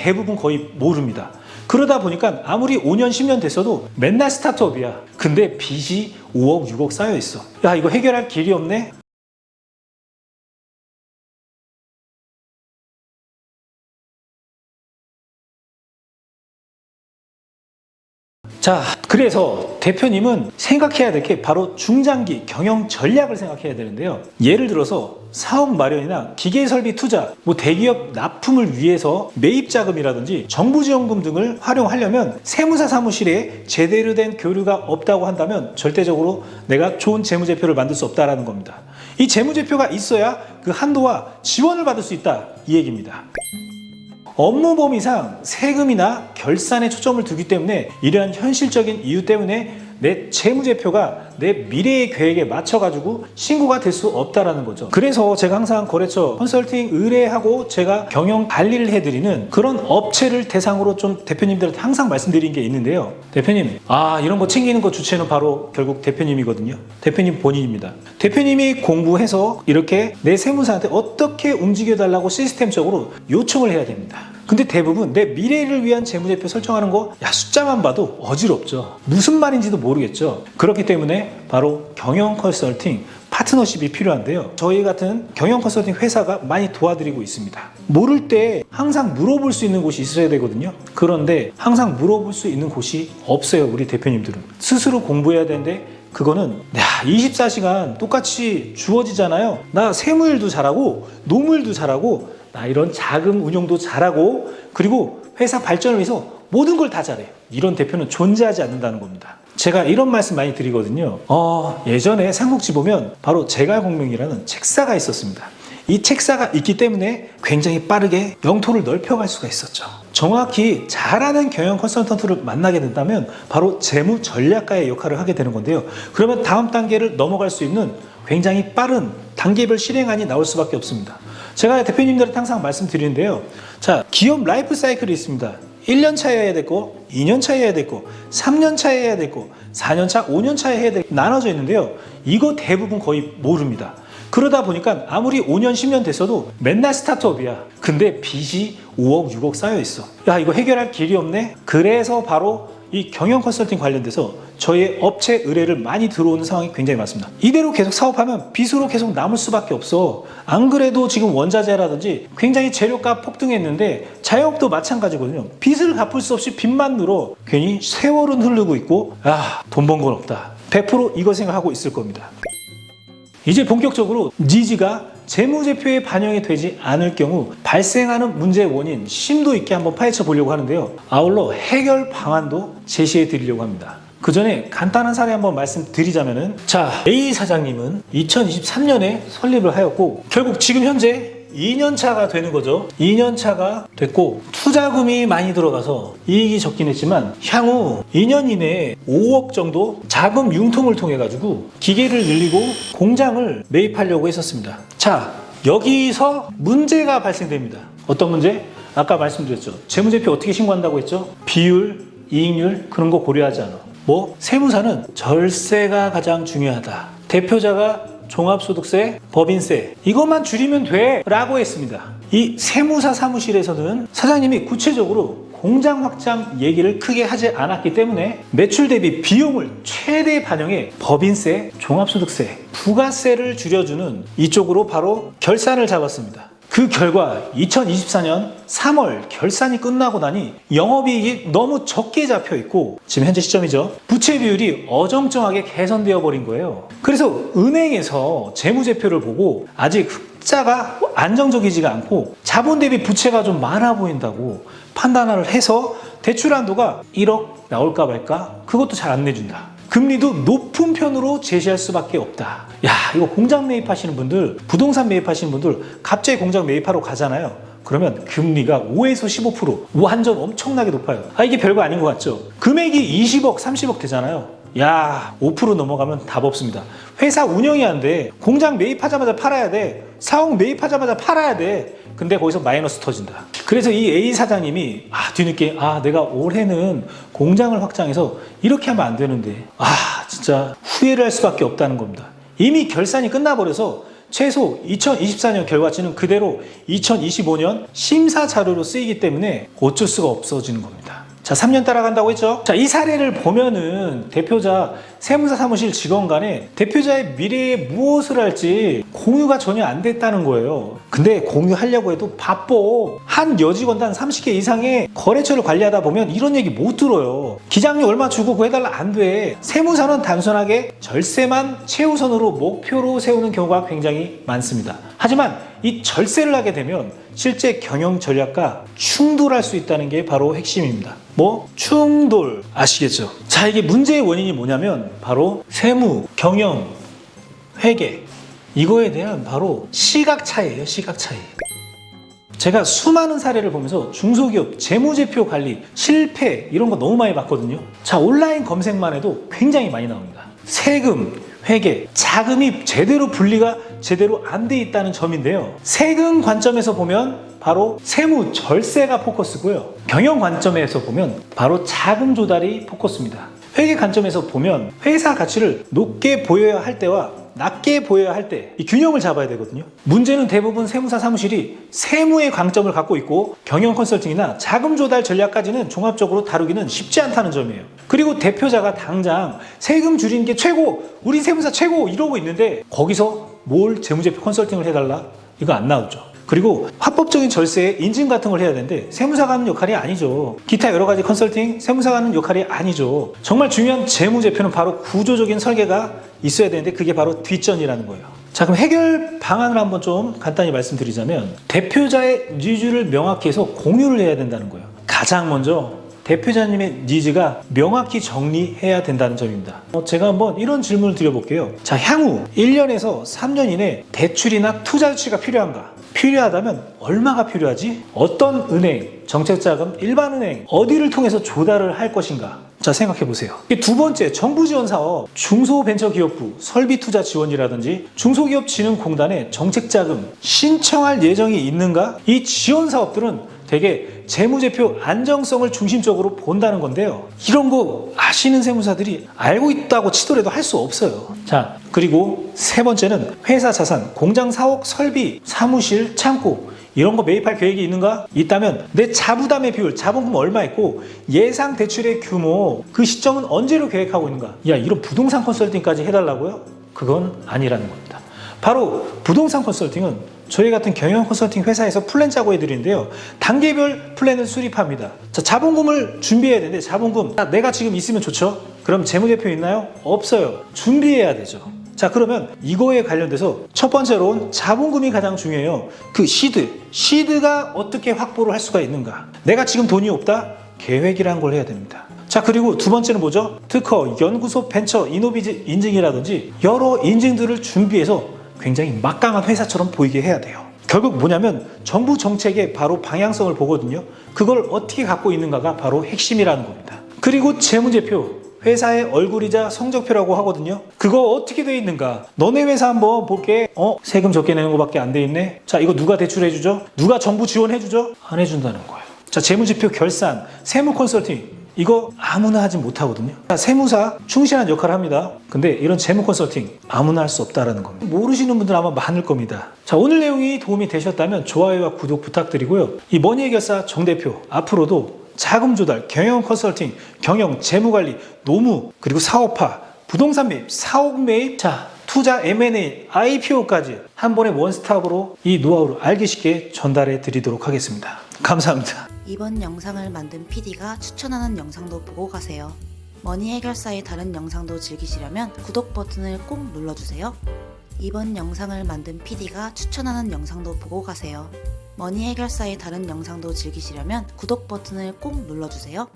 대부분 거의 모릅니다. 그러다 보니까 아무리 5년 10년 됐어도 맨날 스타트업이야. 근데 빚이 5억 6억 쌓여 있어. 야, 이거 해결할 길이 없네. 자, 그래서 대표님은 생각해야 될 게 바로 중장기 경영 전략을 생각해야 되는데요. 예를 들어서 사업 마련이나 기계 설비 투자, 대기업 납품을 위해서 매입 자금이라든지 정부 지원금 등을 활용하려면 세무사 사무실에 제대로 된 교류가 없다고 한다면 절대적으로 내가 좋은 재무제표를 만들 수 없다는 겁니다. 이 재무제표가 있어야 그 한도와 지원을 받을 수 있다, 이 얘기입니다. 업무 범위상 세금이나 결산에 초점을 두기 때문에 이러한 현실적인 이유 때문에 내 재무제표가 내 미래의 계획에 맞춰가지고 신고가 될 수 없다라는 거죠. 그래서 제가 항상 거래처 컨설팅 의뢰하고 제가 경영 관리를 해드리는 그런 업체를 대상으로 좀 대표님들한테 항상 말씀드린 게 있는데요. 대표님, 이런 거 챙기는 거 주체는 바로 결국 대표님이거든요. 대표님 본인입니다. 대표님이 공부해서 이렇게 내 세무사한테 어떻게 움직여달라고 시스템적으로 요청을 해야 됩니다. 근데 대부분 내 미래를 위한 재무제표 설정하는 거, 숫자만 봐도 어지럽죠. 무슨 말인지도 모르겠죠. 그렇기 때문에 바로 경영 컨설팅 파트너십이 필요한데요. 저희 같은 경영 컨설팅 회사가 많이 도와드리고 있습니다. 모를 때 항상 물어볼 수 있는 곳이 있어야 되거든요. 그런데 항상 물어볼 수 있는 곳이 없어요. 우리 대표님들은 스스로 공부해야 되는데 그거는 24시간 똑같이 주어지잖아요. 나 세무일도 잘하고 노무일도 잘하고 나 이런 자금 운용도 잘하고 그리고 회사 발전을 위해서 모든 걸 다 잘해. 이런 대표는 존재하지 않는다는 겁니다. 제가 이런 말씀 많이 드리거든요. 예전에 삼국지 보면 바로 제갈공명이라는 책사가 있었습니다. 이 책사가 있기 때문에 굉장히 빠르게 영토를 넓혀갈 수가 있었죠. 정확히 잘하는 경영 컨설턴트를 만나게 된다면 바로 재무 전략가의 역할을 하게 되는 건데요. 그러면 다음 단계를 넘어갈 수 있는 굉장히 빠른 단계별 실행안이 나올 수밖에 없습니다. 제가 대표님들한테 항상 말씀드리는데요. 자, 기업 라이프 사이클이 있습니다. 1년 차에 해야 되고 2년 차에 해야 되고 3년 차에 해야 되고 4년 차, 5년 차에 해야 되고 나눠져 있는데요. 이거 대부분 거의 모릅니다. 그러다 보니까 아무리 5년, 10년 됐어도 맨날 스타트업이야. 근데 빚이 5억, 6억 쌓여 있어. 야, 이거 해결할 길이 없네? 그래서 바로 이 경영 컨설팅 관련돼서 저희의 업체 의뢰를 많이 들어오는 상황이 굉장히 많습니다. 이대로 계속 사업하면 빚으로 계속 남을 수밖에 없어. 안 그래도 지금 원자재라든지 굉장히 재료값 폭등했는데 자영업도 마찬가지거든요. 빚을 갚을 수 없이 빚만 늘어. 괜히 세월은 흐르고 있고 돈 번 건 없다. 100% 이거 생각하고 있을 겁니다. 이제 본격적으로 니즈가 재무제표에 반영이 되지 않을 경우 발생하는 문제의 원인 심도 있게 한번 파헤쳐 보려고 하는데요. 아울러 해결 방안도 제시해 드리려고 합니다. 그 전에 간단한 사례 한번 말씀드리자면은, 자, A 사장님은 2023년에 설립을 하였고 결국 지금 현재 2년 차가 되는 거죠. 2년 차가 됐고 투자금이 많이 들어가서 이익이 적긴 했지만 향후 2년 이내에 5억 정도 자금 융통을 통해 가지고 기계를 늘리고 공장을 매입하려고 했었습니다. 자, 여기서 문제가 발생됩니다. 어떤 문제? 아까 말씀드렸죠. 재무제표 어떻게 신고한다고 했죠? 비율, 이익률 그런 거 고려하지 않아. 세무사는 절세가 가장 중요하다. 대표자가 종합소득세, 법인세 이것만 줄이면 돼 라고 했습니다. 이 세무사 사무실에서는 사장님이 구체적으로 공장 확장 얘기를 크게 하지 않았기 때문에 매출 대비 비용을 최대 반영해 법인세, 종합소득세, 부가세를 줄여주는 이쪽으로 바로 결산을 잡았습니다. 그 결과 2024년 3월 결산이 끝나고 나니 영업이익이 너무 적게 잡혀 있고 지금 현재 시점이죠. 부채 비율이 어정쩡하게 개선되어 버린 거예요. 그래서 은행에서 재무제표를 보고 아직 흑자가 안정적이지가 않고 자본 대비 부채가 좀 많아 보인다고 판단을 해서 대출 한도가 1억 나올까 말까 그것도 잘 안 내준다. 금리도 높은 편으로 제시할 수밖에 없다. 야, 이거 공장 매입하시는 분들, 부동산 매입하시는 분들 갑자기 공장 매입하러 가잖아요. 그러면 금리가 5에서 15% 완전 엄청나게 높아요. 이게 별거 아닌 것 같죠? 금액이 20억, 30억 되잖아요. 야, 5% 넘어가면 답 없습니다. 회사 운영이 안 돼. 공장 매입하자마자 팔아야 돼. 사옥 매입하자마자 팔아야 돼. 근데 거기서 마이너스 터진다. 그래서 이 A 사장님이 뒤늦게 내가 올해는 공장을 확장해서 이렇게 하면 안 되는데 진짜 후회를 할 수밖에 없다는 겁니다. 이미 결산이 끝나버려서 최소 2024년 결과치는 그대로 2025년 심사 자료로 쓰이기 때문에 어쩔 수가 없어지는 겁니다. 자, 3년 따라간다고 했죠? 자, 이 사례를 보면은 대표자, 세무사 사무실 직원 간에 대표자의 미래에 무엇을 할지 공유가 전혀 안 됐다는 거예요. 근데 공유하려고 해도 바빠. 한 여직원단 30개 이상의 거래처를 관리하다 보면 이런 얘기 못 들어요. 기장료 얼마 주고 그거 해달라 안 돼. 세무사는 단순하게 절세만 최우선으로 목표로 세우는 경우가 굉장히 많습니다. 하지만 이 절세를 하게 되면 실제 경영 전략과 충돌할 수 있다는 게 바로 핵심입니다. 뭐? 충돌. 아시겠죠? 자, 이게 문제의 원인이 뭐냐면 바로 세무, 경영, 회계, 이거에 대한 바로 시각 차이예요. 시각 차이. 제가 수많은 사례를 보면서 중소기업 재무제표 관리 실패 이런 거 너무 많이 봤거든요. 자, 온라인 검색만 해도 굉장히 많이 나옵니다. 세금, 회계, 자금이 제대로 분리가 제대로 안 돼 있다는 점인데요. 세금 관점에서 보면 바로 세무 절세가 포커스고요. 경영 관점에서 보면 바로 자금 조달이 포커스입니다. 회계 관점에서 보면 회사 가치를 높게 보여야 할 때와 낮게 보여야 할 때 이 균형을 잡아야 되거든요. 문제는 대부분 세무사 사무실이 세무의 강점을 갖고 있고 경영 컨설팅이나 자금 조달 전략까지는 종합적으로 다루기는 쉽지 않다는 점이에요. 그리고 대표자가 당장 세금 줄이는 게 최고, 우리 세무사 최고 이러고 있는데 거기서 뭘 재무제표 컨설팅을 해달라? 이거 안 나오죠. 그리고 합법적인 절세에 인증 같은 걸 해야 되는데 세무사가 하는 역할이 아니죠. 기타 여러 가지 컨설팅, 세무사가 하는 역할이 아니죠. 정말 중요한 재무제표는 바로 구조적인 설계가 있어야 되는데 그게 바로 뒷전이라는 거예요. 자, 그럼 해결 방안을 한번 좀 간단히 말씀드리자면 대표자의 니즈를 명확히 해서 공유를 해야 된다는 거예요. 가장 먼저 대표자님의 니즈가 명확히 정리해야 된다는 점입니다. 제가 한번 이런 질문을 드려볼게요. 자, 향후 1년에서 3년 이내 대출이나 투자 유치가 필요한가? 필요하다면 얼마가 필요하지? 어떤 은행, 정책자금, 일반은행 어디를 통해서 조달을 할 것인가? 자, 생각해 보세요. 두 번째, 정부 지원 사업, 중소벤처기업부 설비 투자 지원이라든지 중소기업진흥공단의 정책자금 신청할 예정이 있는가? 이 지원 사업들은 되게 재무제표 안정성을 중심적으로 본다는 건데요. 이런 거 아시는 세무사들이 알고 있다고 치더라도 할 수 없어요. 자, 그리고 세 번째는 회사 자산, 공장 사옥, 설비, 사무실, 창고 이런 거 매입할 계획이 있는가? 있다면 내 자부담의 비율, 자본금 얼마 있고 예상 대출의 규모, 그 시점은 언제로 계획하고 있는가? 야, 이런 부동산 컨설팅까지 해달라고요? 그건 아니라는 겁니다. 바로 부동산 컨설팅은 저희 같은 경영 컨설팅 회사에서 플랜 짜고 해드리는데요. 단계별 플랜을 수립합니다. 자, 자본금을 준비해야 되는데 자본금 내가 지금 있으면 좋죠? 그럼 재무제표 있나요? 없어요. 준비해야 되죠. 자, 그러면 이거에 관련돼서 첫 번째로는 자본금이 가장 중요해요. 그 시드가 어떻게 확보를 할 수가 있는가? 내가 지금 돈이 없다? 계획이라는 걸 해야 됩니다. 자, 그리고 두 번째는 뭐죠? 특허, 연구소, 벤처, 이노비즈 인증이라든지 여러 인증들을 준비해서 굉장히 막강한 회사처럼 보이게 해야 돼요. 결국 뭐냐면 정부 정책의 바로 방향성을 보거든요. 그걸 어떻게 갖고 있는가가 바로 핵심이라는 겁니다. 그리고 재무제표, 회사의 얼굴이자 성적표라고 하거든요. 그거 어떻게 돼 있는가? 너네 회사 한번 볼게. 세금 적게 내는 거밖에 안 돼 있네. 자, 이거 누가 대출해주죠? 누가 정부 지원해주죠? 안 해준다는 거예요. 자, 재무제표 결산, 세무 컨설팅 이거 아무나 하지 못하거든요. 세무사 충실한 역할을 합니다. 근데 이런 재무 컨설팅 아무나 할 수 없다는 겁니다. 모르시는 분들 아마 많을 겁니다. 자, 오늘 내용이 도움이 되셨다면 좋아요와 구독 부탁드리고요. 이 머니해결사 정 대표 앞으로도 자금 조달, 경영 컨설팅, 경영 재무관리, 노무, 그리고 사업화, 부동산 매입, 사옥 매입, 자, 투자 M&A, IPO까지 한 번에 원스톱으로 이 노하우를 알기 쉽게 전달해 드리도록 하겠습니다. 감사합니다. 이번 영상을 만든 PD가 추천하는 영상도 보고 가세요. 머니 해결사의 다른 영상도 즐기시려면 구독 버튼을 꼭 눌러주세요. 이번 영상을 만든 PD가 추천하는 영상도 보고 가세요. 머니 해결사의 다른 영상도 즐기시려면 구독 버튼을 꼭 눌러주세요.